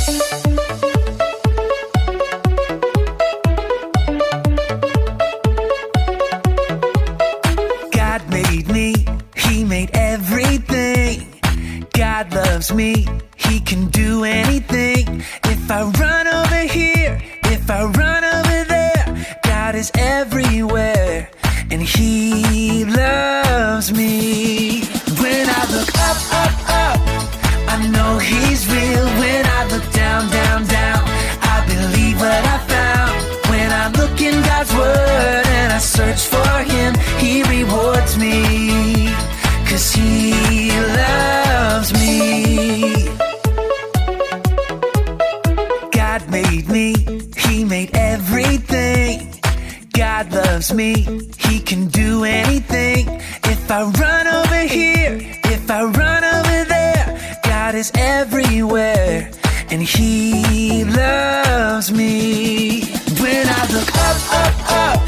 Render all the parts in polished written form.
God made me, He made everything. God loves me, He can do anything. If I run over here, if I run over there, God is everywhere, and He loves me. When I look up, up, up, I know He's real. When I look down, down, down, I believe what I found. When I look in God's Word and I search for Him, He rewards me, 'cause He loves me. God made me, He made everything. God loves me, He can do anything. If I run over here, if I run over there, God is everywhere, and He loves me. When I look up, up, up,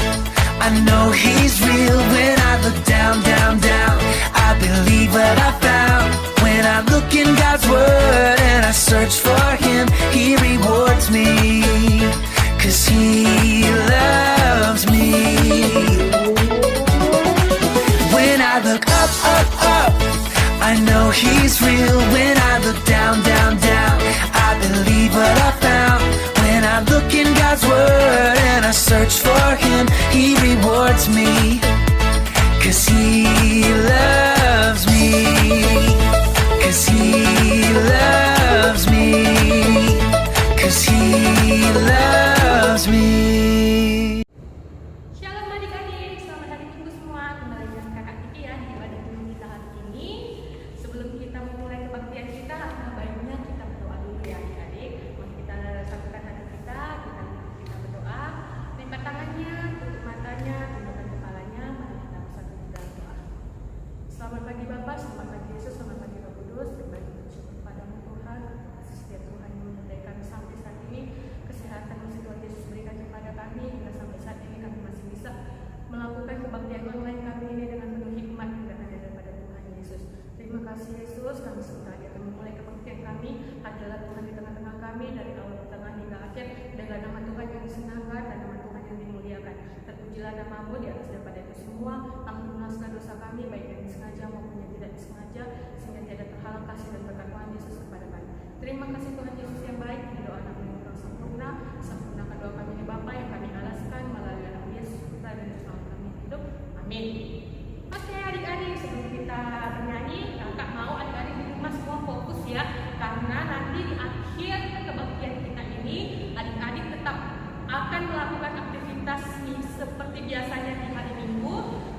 I know He's real. When I look down, down, down, I believe what I found. When I look in God's Word and I search for Him, He rewards me, 'cause He loves me. When I look up, up, up, I know He's real. When I look down, down, down, I believe what I found. When I look in God's Word and I search for Him, He rewards me, 'cause He loves me, 'cause He loves me, 'cause He loves me. Shalom adik-adik, selamat hari Minggu semua. Kembali dengan kakak Kiki ya di ibadah minggu kita hari ini. Sebelum kita memulai kebaktian kita, baiknya kita berdoa dulu ya adik-adik. Mari kita satukan hati kita berdoa. Lipat tangannya, tutup matanya, tundukkan kepalanya. Mari kita bersatu di dalam doa. Selamat pagi Bapa, selamat pagi Yesus, selamat pagi Roh Kudus. Kembali bersyukur kepadamu Tuhan, kasih setia Tuhan yang menyertai kami sampai saat ini. Kesehatan masih Tuhan Yesus berikan kepada kami hingga sampai saat ini kami masih bisa melakukan kebaktian online kami ini dengan penuh hikmat dan hanya daripada Tuhan Yesus. Terima kasih Yesus, kami sebentar lagi akan memulai kebaktian kami. Adalah Tuhan di tengah-tengah kami dari awal ke tengah hingga akhir, dengan nama Tuhan yang disenangkan dan nama Tuhan yang dimuliakan. Terpujilah nama-Mu di atas daripada itu semua. Ampunilah segala dosa kami, baik yang disengaja maupun yang tidak disengaja, sehingga tiada terhalang kasih dan berkat Tuhan Yesus kepada kami. Terima kasih Tuhan Yesus yang baik, di doa nama yang sempurna. Sempurnakan doa kami ini Bapa yang kami alaskan melalui nama Yesus Putra dan Selamat kami hidup. Amin. Oke adik-adik, sebelum kita bernyanyi, kakak mau adik-adik di rumah semua fokus ya, karena nanti di akhir kebaktian kita ini adik-adik tetap akan melakukan aktivitas seperti biasanya di hari Minggu.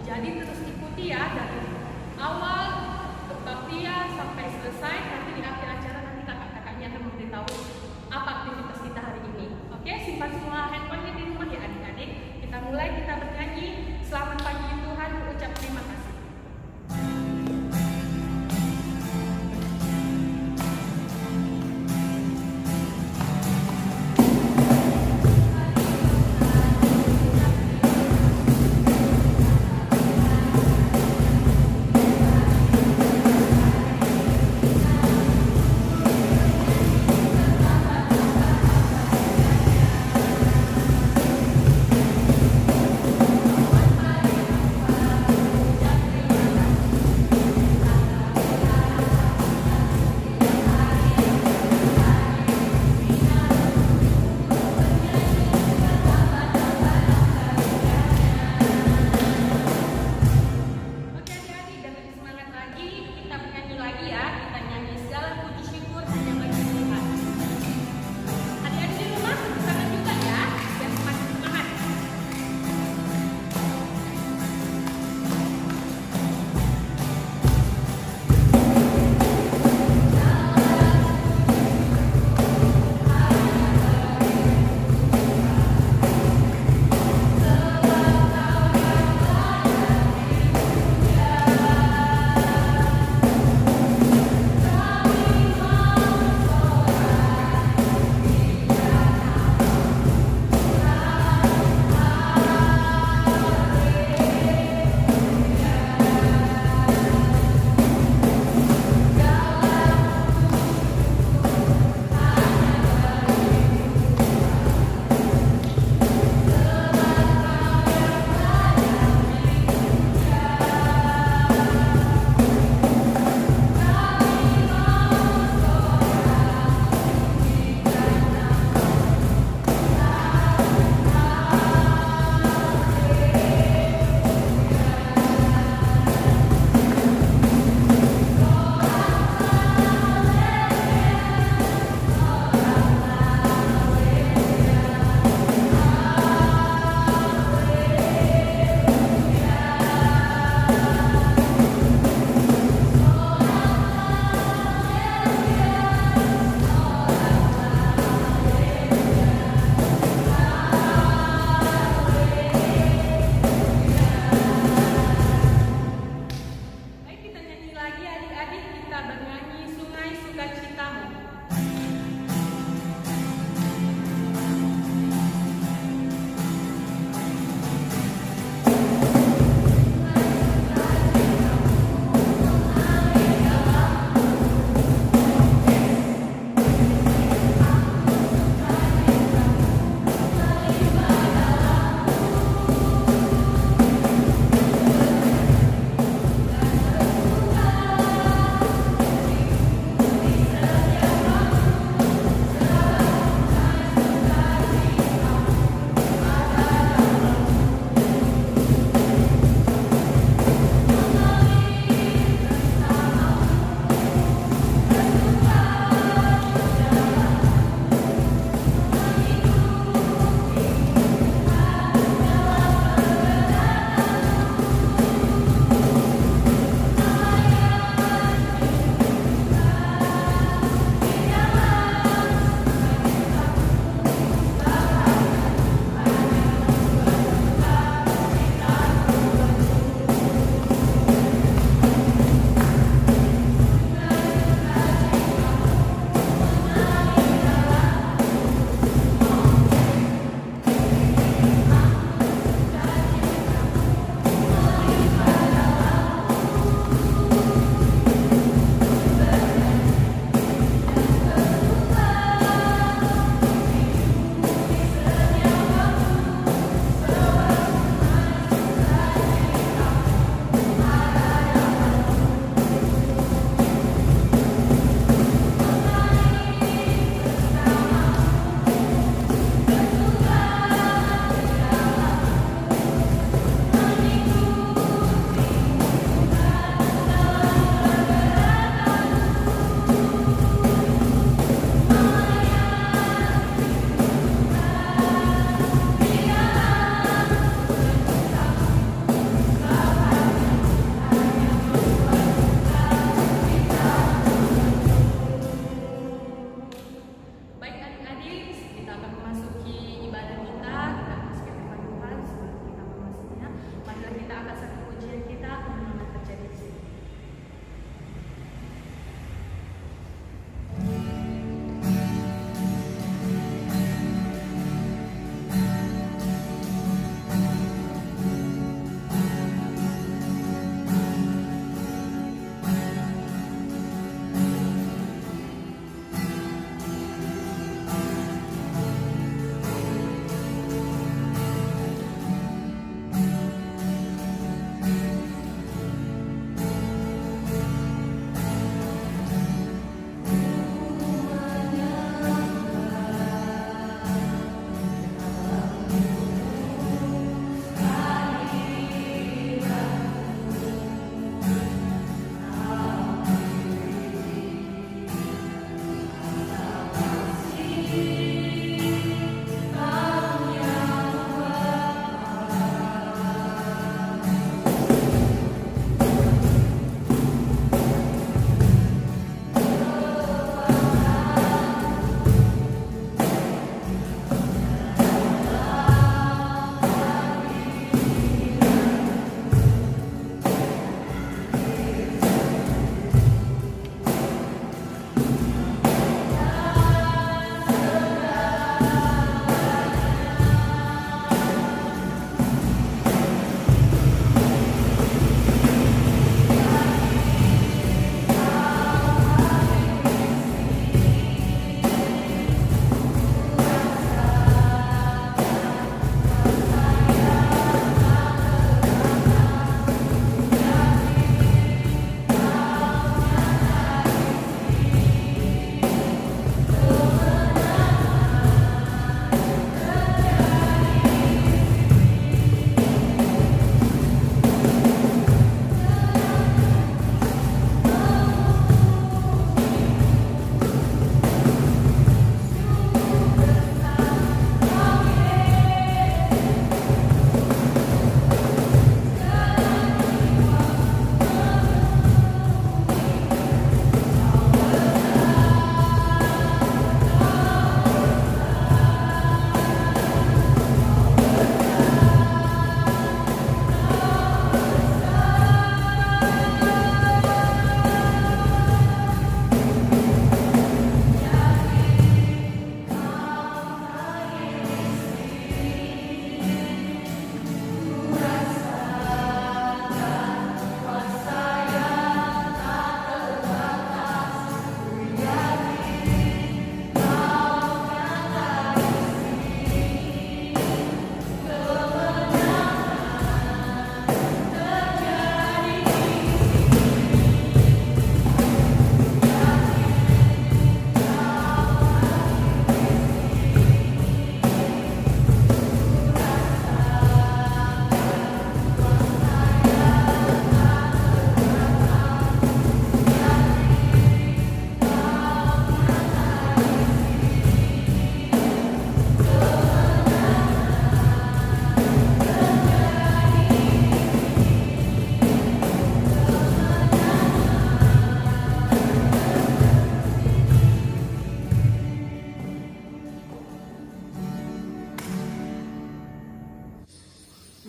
Jadi terus ikuti ya dari awal kebaktian sampai selesai. Nanti di akhir acara nanti kakak-kakaknya akan memberitahu apa aktivitas kita hari ini. Oke, simpan semua handphonenya di rumah ya adik-adik. Kita mulai, kita bernyanyi Selamat Pagi Tuhan, mengucap terima kasih.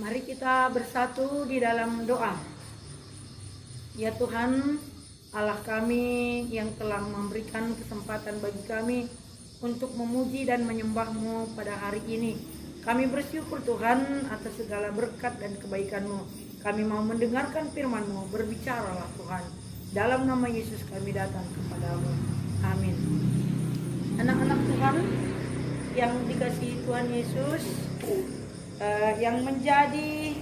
Mari kita bersatu di dalam doa. Ya Tuhan, Allah kami yang telah memberikan kesempatan bagi kami untuk memuji dan menyembah-Mu pada hari ini. Kami bersyukur Tuhan atas segala berkat dan kebaikan-Mu. Kami mau mendengarkan firman-Mu, berbicaralah Tuhan. Dalam nama Yesus kami datang kepadamu. Amin. Anak-anak Tuhan yang dikasihi Tuhan Yesus, yang menjadi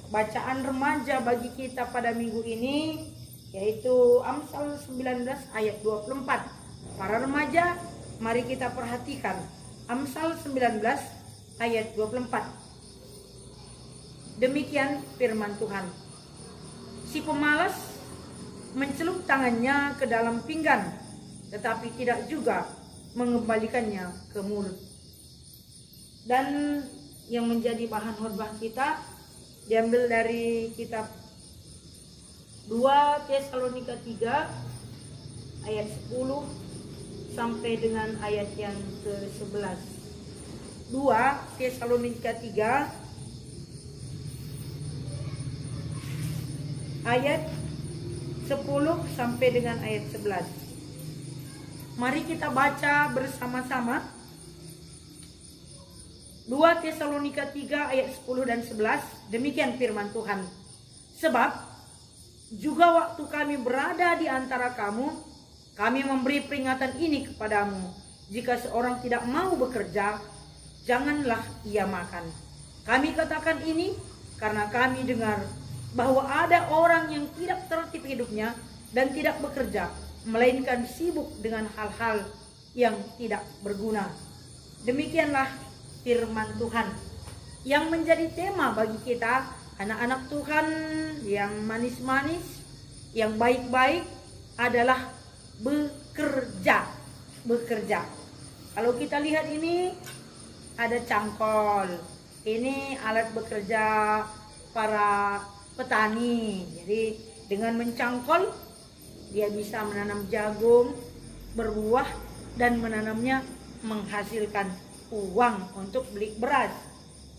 bacaan remaja bagi kita pada minggu ini yaitu Amsal 19 ayat 24. Para remaja, mari kita perhatikan Amsal 19 ayat 24. Demikian firman Tuhan. Si pemalas mencelup tangannya ke dalam pinggan, tetapi tidak juga mengembalikannya ke mulut. Dan yang menjadi bahan khotbah kita diambil dari kitab 2 Tesalonika 3 ayat 10 sampai dengan ayat yang ke-11. 2 Tesalonika 3 ayat 10 sampai dengan ayat 11. Mari kita baca bersama-sama. 2 Tesalonika 3 ayat 10 dan 11. Demikian firman Tuhan. Sebab juga waktu kami berada di antara kamu, kami memberi peringatan ini kepadamu. Jika seorang tidak mau bekerja, janganlah ia makan. Kami katakan ini karena kami dengar bahwa ada orang yang tidak tertib hidupnya dan tidak bekerja, melainkan sibuk dengan hal-hal yang tidak berguna. Demikianlah firman Tuhan yang menjadi tema bagi kita, anak-anak Tuhan yang manis-manis, yang baik-baik, adalah bekerja. Bekerja. Kalau kita lihat ini ada cangkol. Ini alat bekerja para petani. Jadi dengan mencangkol dia bisa menanam jagung, berbuah, dan menanamnya menghasilkan uang untuk beli beras.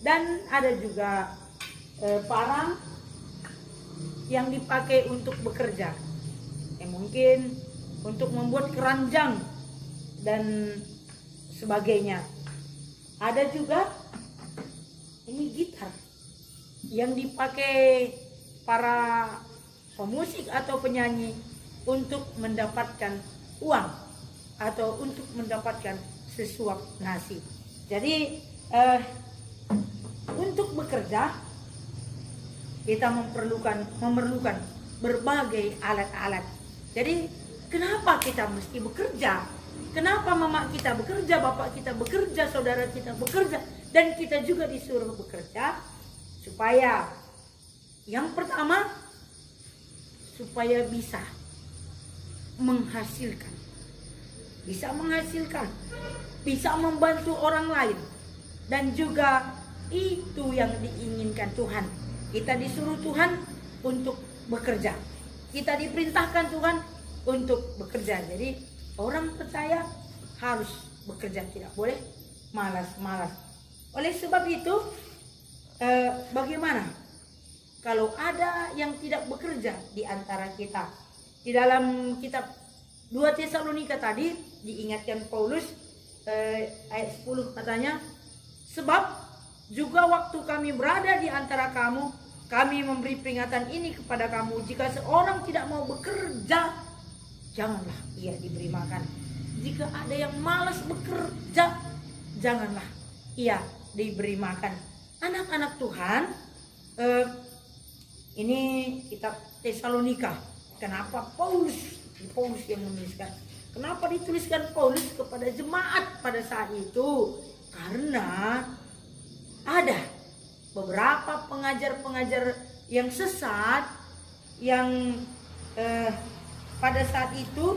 Dan ada juga parang yang dipakai untuk bekerja, mungkin untuk membuat keranjang dan sebagainya. Ada juga ini gitar yang dipakai para pemusik atau penyanyi untuk mendapatkan uang atau untuk mendapatkan sesuap nasi. Jadi untuk bekerja kita memerlukan berbagai alat-alat. Jadi kenapa kita mesti bekerja? Kenapa mama kita bekerja, bapak kita bekerja, saudara kita bekerja, dan kita juga disuruh bekerja? Supaya yang pertama, supaya bisa menghasilkan, bisa membantu orang lain, dan juga itu yang diinginkan Tuhan. Kita disuruh Tuhan untuk bekerja, kita diperintahkan Tuhan untuk bekerja. Jadi orang percaya harus bekerja, tidak boleh malas-malas. Oleh sebab itu, bagaimana kalau ada yang tidak bekerja di antara kita? Di dalam kitab 2 Tesalonika tadi diingatkan Paulus, ayat 10 katanya, sebab juga waktu kami berada di antara kamu, kami memberi peringatan ini kepada kamu. Jika seorang tidak mau bekerja, janganlah ia diberi makan. Jika ada yang malas bekerja, janganlah ia diberi makan. Anak-anak Tuhan, ini kitab Tesalonika. Kenapa Paulus yang menuliskan? Kenapa dituliskan Paulus kepada jemaat pada saat itu? Karena ada beberapa pengajar-pengajar yang sesat yang pada saat itu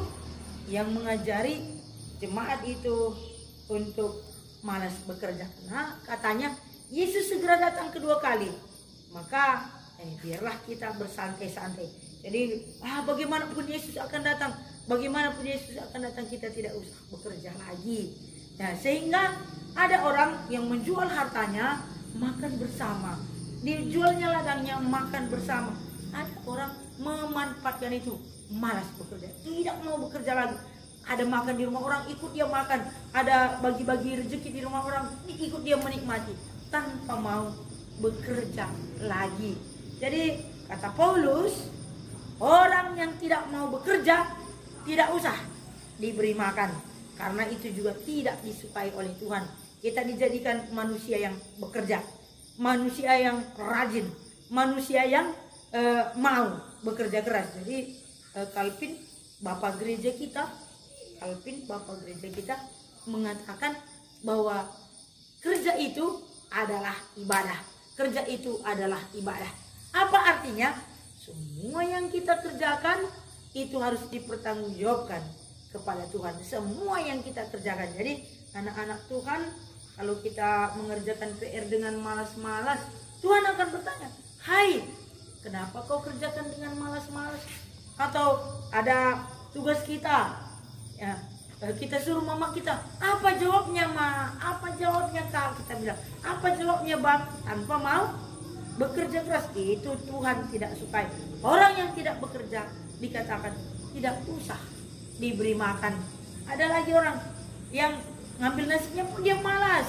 yang mengajari jemaat itu untuk malas bekerja. Nah, katanya Yesus segera datang kedua kali, maka biarlah kita bersantai-santai. Jadi bagaimanapun Yesus akan datang, kita tidak usah bekerja lagi. Nah, sehingga ada orang yang menjual hartanya, makan bersama, dijualnya ladangnya, makan bersama. Ada orang memanfaatkan itu, malas bekerja, tidak mau bekerja lagi. Ada makan di rumah orang, ikut dia makan. Ada bagi-bagi rezeki di rumah orang, ikut dia menikmati, tanpa mau bekerja lagi. Jadi kata Paulus, orang yang tidak mau bekerja tidak usah diberi makan, karena itu juga tidak disukai oleh Tuhan. Kita dijadikan manusia yang bekerja, manusia yang rajin, manusia yang mau bekerja keras. Jadi Calvin Bapak gereja kita mengatakan bahwa kerja itu adalah ibadah. Kerja itu adalah ibadah. Apa artinya? Semua yang kita kerjakan itu harus dipertanggungjawabkan kepada Tuhan. Semua yang kita kerjakan. Jadi anak-anak Tuhan, kalau kita mengerjakan PR dengan malas-malas, Tuhan akan bertanya, "Hai, kenapa kau kerjakan dengan malas-malas?" Atau ada tugas kita, ya, kita suruh mama kita, "Apa jawabnya, Ma? Apa jawabnya, Kak?" Kita bilang, "Apa jawabnya, Bang?" Tanpa mau bekerja keras. Itu Tuhan tidak sukai. Orang yang tidak bekerja dikatakan tidak usah diberi makan. Ada lagi orang yang ngambil nasinya pun dia malas,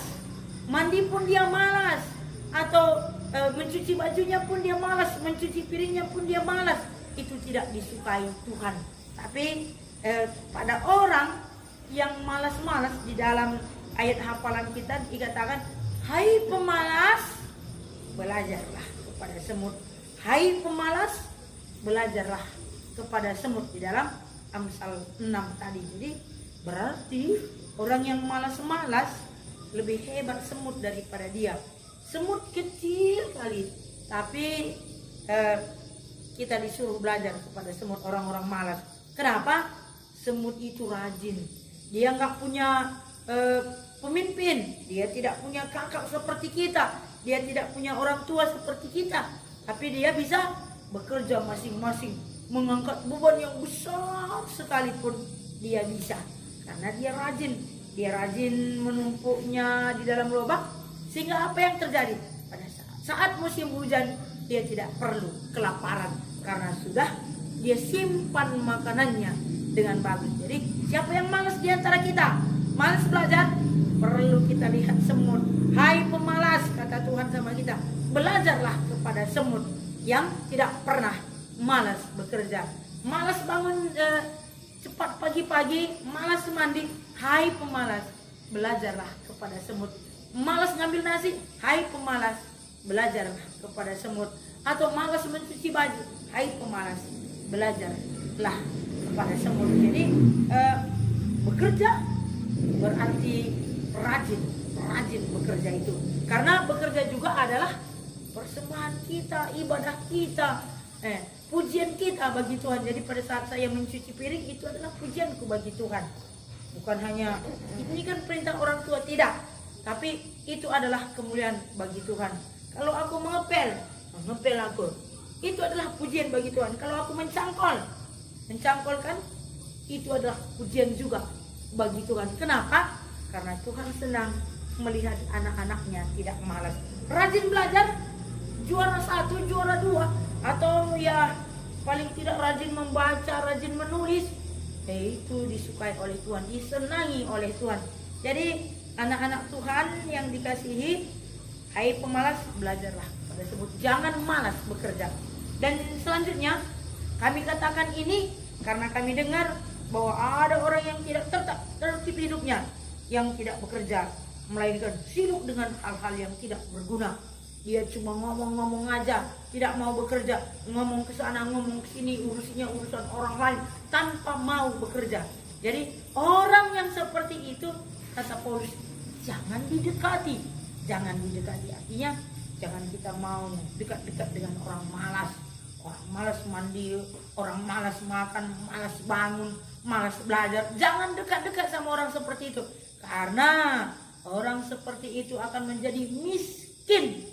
mandi pun dia malas, atau mencuci bajunya pun dia malas, mencuci piringnya pun dia malas. Itu tidak disukai Tuhan. Tapi pada orang yang malas-malas, di dalam ayat hafalan kita dikatakan, "Hai pemalas, belajarlah kepada semut." Hai pemalas, belajarlah kepada semut, di dalam Amsal 6 tadi. Jadi berarti orang yang malas-malas lebih hebat semut daripada dia. Semut kecil kali, tapi kita disuruh belajar kepada semut, orang-orang malas. Kenapa? Semut itu rajin. Dia nggak punya pemimpin, dia tidak punya kakak seperti kita, dia tidak punya orang tua seperti kita, tapi dia bisa bekerja masing-masing, mengangkat beban yang besar sekalipun dia bisa, karena dia rajin menumpuknya di dalam lubang. Sehingga apa yang terjadi pada saat musim hujan, dia tidak perlu kelaparan karena sudah dia simpan makanannya dengan bagus. Jadi siapa yang malas di antara kita, malas belajar, perlu kita lihat semut. Hai pemalas, kata Tuhan sama kita, belajarlah kepada semut yang tidak pernah malas bekerja, malas bangun cepat pagi-pagi, malas mandi. Hai pemalas, belajarlah kepada semut. Malas ngambil nasi, hai pemalas, belajarlah kepada semut. Atau malas mencuci baju, hai pemalas, belajarlah kepada semut. Jadi bekerja berarti rajin bekerja itu. Karena bekerja juga adalah persembahan kita, ibadah kita, pujian kita bagi Tuhan. Jadi pada saat saya mencuci piring, itu adalah pujianku bagi Tuhan. Bukan hanya ini kan perintah orang tua, tidak, tapi itu adalah kemuliaan bagi Tuhan. Kalau aku mengepel aku, itu adalah pujian bagi Tuhan. Kalau aku mencangkolkan, itu adalah pujian juga bagi Tuhan. Kenapa? Karena Tuhan senang melihat anak-anaknya tidak malas, rajin belajar, juara 1, juara 2, atau ya paling tidak rajin membaca, rajin menulis. Itu disukai oleh Tuhan, disenangi oleh Tuhan. Jadi anak-anak Tuhan yang dikasihi, hai pemalas, belajarlah pada semut, jangan malas bekerja. Dan selanjutnya kami katakan ini karena kami dengar bahwa ada orang yang tidak tertib hidupnya, yang tidak bekerja, melainkan sibuk dengan hal-hal yang tidak berguna. Dia cuma ngomong-ngomong aja, tidak mau bekerja, ngomong ke sana, ngomong ke sini, urusan orang lain tanpa mau bekerja. Jadi orang yang seperti itu, kata Paulus, jangan didekati. Artinya jangan kita mau dekat-dekat dengan orang malas. Orang malas mandi, orang malas makan, malas bangun, malas belajar. Jangan dekat-dekat sama orang seperti itu, karena orang seperti itu akan menjadi miskin.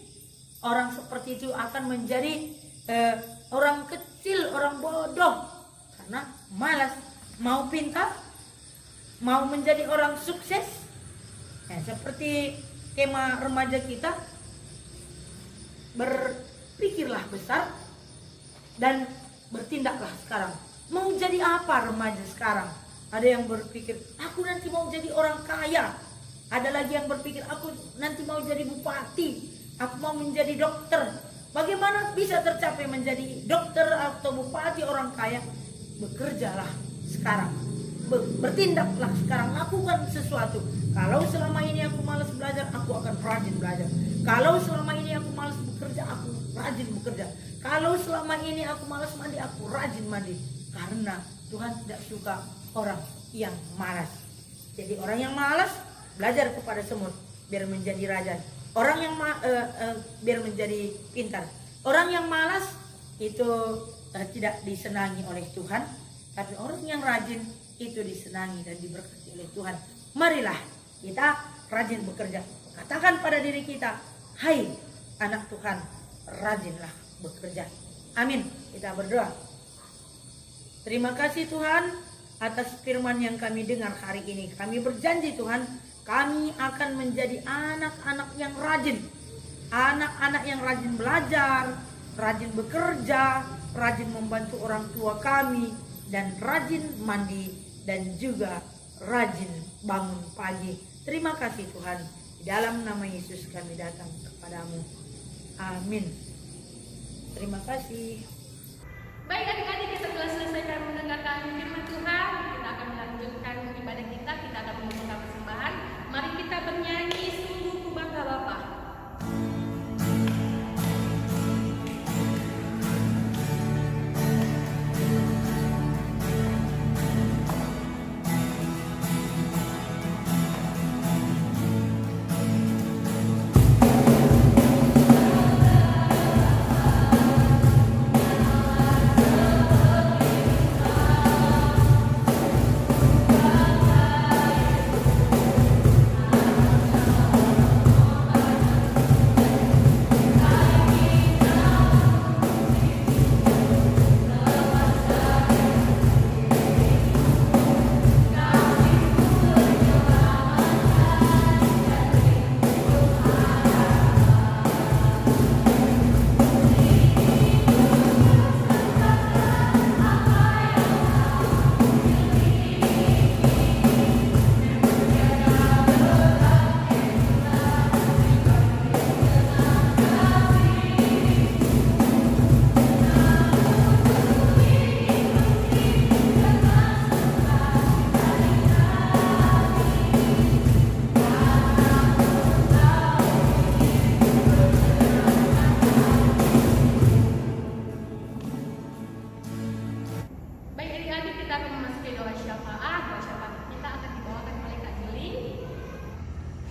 Orang seperti itu akan menjadi orang kecil, orang bodoh, karena malas. Mau pintar, mau menjadi orang sukses, seperti kemah remaja kita pikirlah besar dan bertindaklah sekarang. Mau jadi apa remaja sekarang? Ada yang berpikir, aku nanti mau jadi orang kaya. Ada lagi yang berpikir, aku nanti mau jadi bupati. Aku mau menjadi dokter. Bagaimana bisa tercapai menjadi dokter atau bupati orang kaya? Bekerjalah sekarang. Bertindaklah sekarang, lakukan sesuatu. Kalau selama ini aku malas belajar, aku akan rajin belajar. Kalau selama ini aku malas bekerja, aku rajin bekerja. Kalau selama ini aku malas mandi, aku rajin mandi. Karena Tuhan tidak suka orang yang malas. Jadi orang yang malas belajar kepada semut biar menjadi raja. Orang yang biar menjadi pintar. Orang yang malas itu tidak disenangi oleh Tuhan. Tapi orang yang rajin itu disenangi dan diberkati oleh Tuhan. Marilah kita rajin bekerja. Katakan pada diri kita, hai anak Tuhan, rajinlah bekerja. Amin. Kita berdoa. Terima kasih Tuhan atas firman yang kami dengar hari ini. Kami berjanji Tuhan, kami akan menjadi anak-anak yang rajin. Anak-anak yang rajin belajar, rajin bekerja, rajin membantu orang tua kami, dan rajin mandi, dan juga rajin bangun pagi. Terima kasih Tuhan. Di dalam nama Yesus kami datang kepadamu. Amin. Terima kasih. Baik adik-adik, setelah selesai kami mendengarkan firman Tuhan, kita akan melanjutkan ibadah kita. Kita akan membawa persembahan. Mari kita bernyanyi, sungguh ku bangga Bapa.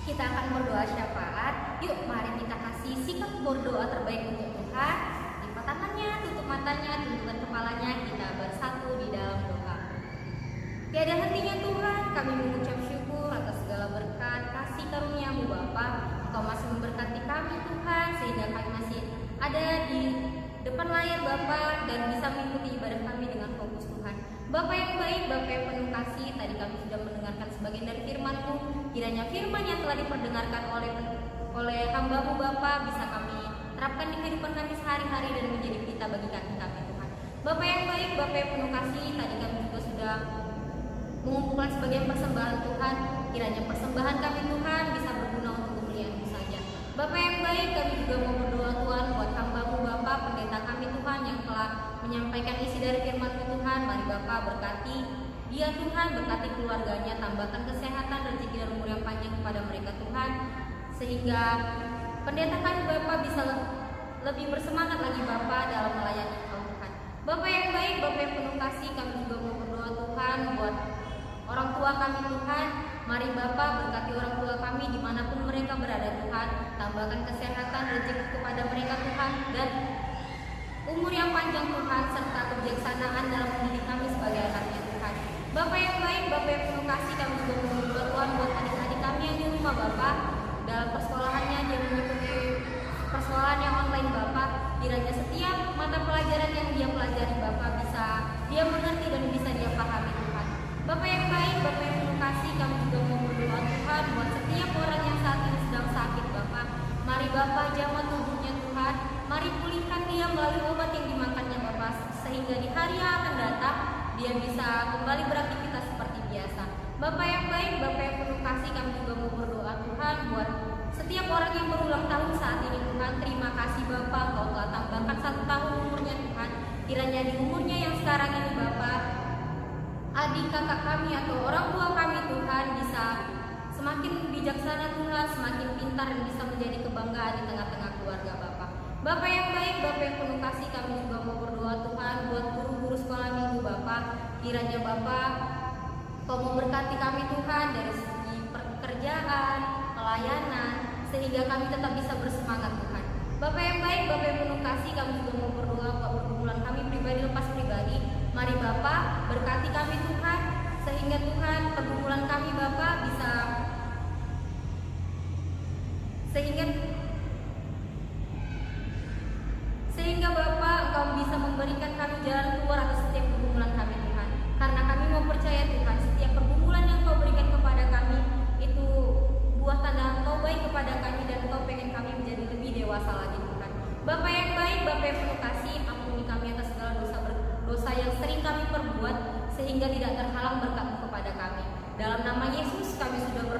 Kita akan berdoa syafaat. Yuk mari kita kasih sikap berdoa terbaik untuk Tuhan. Lipat tangannya, tutup matanya, tundukkan kepalanya. Kita bersatu di dalam doa. Tiada hentinya Tuhan, kami mengucap syukur atas segala berkat kasih karunia-Mu Bapa. Engkau masih memberkati kami Tuhan, sehingga kami masih ada di depan layar Bapa dan bisa mengikuti ibadah kami dengan fokus Tuhan. Bapa yang baik, Bapa yang penuh kasih, tadi kami sudah mendengarkan sebagian dari firman-Mu. Kiranya firman yang telah diperdengarkan oleh hamba-Mu Bapa bisa kami terapkan di kehidupan kami sehari-hari dan menjadi pelita bagi kaki kami Tuhan. Bapa yang baik, Bapa yang penuh kasih, tadi kami juga sudah mengumpulkan sebagian persembahan Tuhan. Kiranya persembahan kami Tuhan bisa berguna untuk kemuliaan-Mu saja. Bapa yang baik, kami juga mau berdoa Tuhan buat hamba-Mu Bapa, pendeta kami Tuhan yang telah menyampaikan isi dari firman-Mu Tuhan. Mari Bapa berkati dia Tuhan, berkati keluarganya, tambahkan kesehatan, rezeki dan umur yang panjang kepada mereka Tuhan, sehingga pendeta kami Bapa bisa lebih bersemangat lagi Bapa dalam melayani Engkau Tuhan. Bapa yang baik, Bapa yang penuh kasih, kami juga mau berdoa Tuhan buat orang tua kami Tuhan. Mari Bapa berkati orang tua kami dimanapun mereka berada Tuhan, tambahkan kesehatan, rezeki kepada mereka Tuhan, dan umur yang panjang Tuhan, serta kebijaksanaan dalam mendidik kami sebagai anaknya Tuhan. Bapa yang baik, Bapa yang penuh kasih, kami juga mau berdoa Tuhan buat adik-adik kami yang di rumah Bapa, dalam persekolahannya dia mengikuti persekolahan yang online Bapa. Kiranya setiap mata pelajaran yang dia pelajari Bapa bisa dia mengerti dan bisa dia pahami Tuhan. Bapa yang baik, Bapa yang penuh kasih, kami juga mau berdoa Tuhan buat setiap orang yang saat ini sedang sakit Bapa. Mari Bapa jamah tubuhnya Tuhan, mari pulihkan kembali beraktivitas seperti biasa. Bapak yang baik, Bapak yang penuh kasih, kami juga mau berdoa Tuhan buat setiap orang yang berulang tahun saat ini Tuhan. Terima kasih Bapak, Kau telah tambahkan 1 tahun umurnya Tuhan. Kiranya di umurnya yang sekarang ini Bapak, adik kakak kami atau orang tua kami Tuhan bisa semakin bijaksana Tuhan, semakin pintar dan bisa menjadi kebanggaan di tengah-tengah keluarga Bapak. Bapak yang baik, Bapak yang penuh kasih, kami juga mau berdoa Tuhan buat guru-guru sekolah minggu Bapak. Kiranya Bapak Kau memberkati kami Tuhan dari segi pekerjaan, pelayanan, sehingga kami tetap bisa bersemangat Tuhan. Bapak yang baik, Bapak yang penuh kasih, kami juga mau berdoa buat pergumulan kami pribadi lepas pribadi. Mari Bapak berkati kami Tuhan, sehingga Tuhan pergumulan kami Bapak bisa sehingga Bapak Engkau bisa memberikan kami jalan keluar atas setiap pergumulan kami Tuhan. Karena kami mau percaya Tuhan, setiap pergumulan yang Kau berikan kepada kami itu buah tanda Engkau baik kepada kami dan Engkau pengen kami menjadi lebih dewasa lagi Tuhan. Bapak yang baik, Bapak yang penuh kasih, ampuni kami atas segala dosa yang sering kami perbuat sehingga tidak terhalang berkat-Mu kepada kami. Dalam nama Yesus kami sudah berdoa.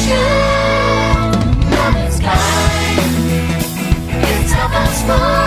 Love is kind. It's about small.